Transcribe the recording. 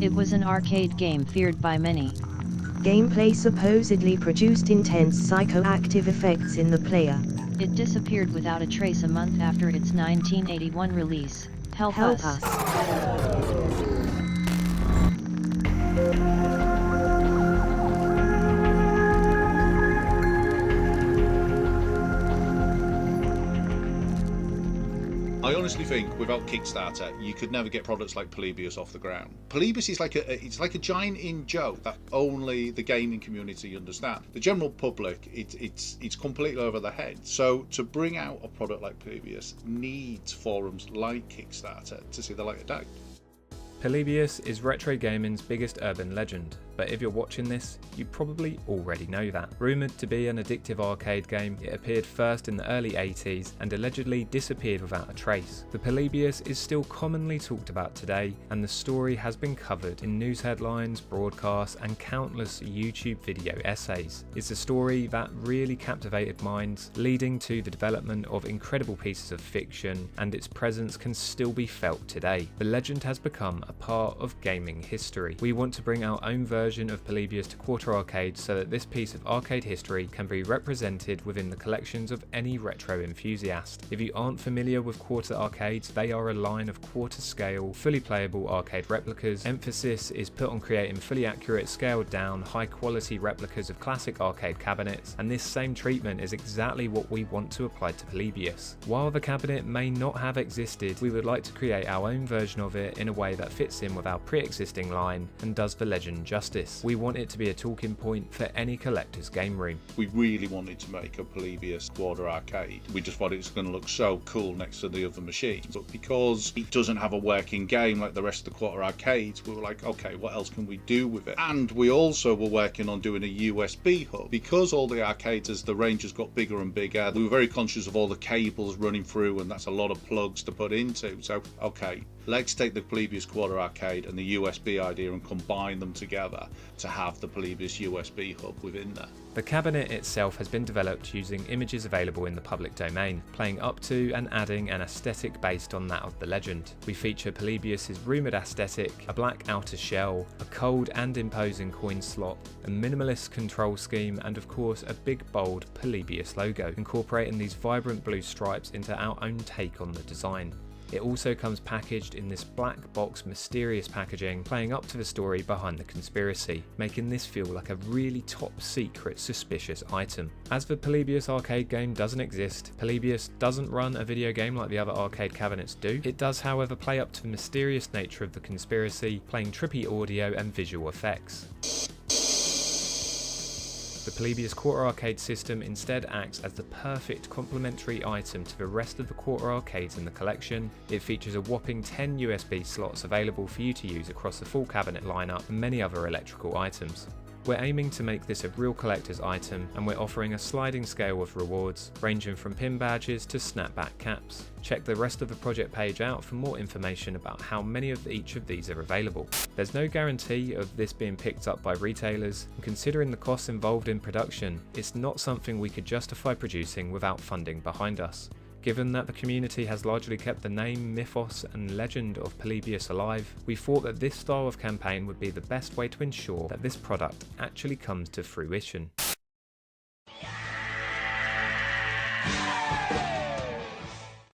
It was an arcade game feared by many. Gameplay supposedly produced intense psychoactive effects in the player. It disappeared without a trace a month after its 1981 release. Help us. I honestly think without Kickstarter, you could never get products like Polybius off the ground. Polybius is like a giant in joke that only the gaming community understand. The general public, it's completely over their head. So to bring out a product like Polybius needs forums like Kickstarter to see the light of day. Polybius is retro gaming's biggest urban legend, but if you're watching this, you probably already know that. Rumoured to be an addictive arcade game, it appeared first in the early 80s and allegedly disappeared without a trace. The Polybius is still commonly talked about today, and the story has been covered in news headlines, broadcasts and countless YouTube video essays. It's a story that really captivated minds, leading to the development of incredible pieces of fiction, and its presence can still be felt today. The legend has become a part of gaming history. We want to bring our own version of Polybius to Quarter Arcade so that this piece of arcade history can be represented within the collections of any retro enthusiast. If you aren't familiar with Quarter Arcades, they are a line of quarter scale, fully playable arcade replicas. Emphasis is put on creating fully accurate, scaled down, high quality replicas of classic arcade cabinets, and this same treatment is exactly what we want to apply to Polybius. While the cabinet may not have existed, we would like to create our own version of it in a way that fits in with our pre-existing line and does the legend justice. We want it to be a talking point for any collector's game room. We really wanted to make a Polybius Quarter Arcade. We just thought it was going to look so cool next to the other machines. But because it doesn't have a working game like the rest of the Quarter Arcades, we were like, okay, what else can we do with it? And we also were working on doing a USB hub. Because all the arcades, as the range has got bigger and bigger, we were very conscious of all the cables running through, and that's a lot of plugs to put into. So, okay, let's take the Polybius Quarter Arcade and the USB idea and combine them together to have the Polybius USB hub within there. The cabinet itself has been developed using images available in the public domain, playing up to and adding an aesthetic based on that of the legend. We feature Polybius's rumoured aesthetic, a black outer shell, a cold and imposing coin slot, a minimalist control scheme, and of course a big bold Polybius logo, incorporating these vibrant blue stripes into our own take on the design. It also comes packaged in this black box mysterious packaging, playing up to the story behind the conspiracy, making this feel like a really top secret suspicious item. As the Polybius arcade game doesn't exist, Polybius doesn't run a video game like the other arcade cabinets do. It does however play up to the mysterious nature of the conspiracy, playing trippy audio and visual effects. The Polybius Quarter Arcade system instead acts as the perfect complementary item to the rest of the Quarter Arcades in the collection. It features a whopping 10 USB slots available for you to use across the full cabinet lineup and many other electrical items. We're aiming to make this a real collector's item, and we're offering a sliding scale of rewards, ranging from pin badges to snapback caps. Check the rest of the project page out for more information about how many of each of these are available. There's no guarantee of this being picked up by retailers, and considering the costs involved in production, it's not something we could justify producing without funding behind us. Given that the community has largely kept the name, mythos and legend of Polybius alive, we thought that this style of campaign would be the best way to ensure that this product actually comes to fruition.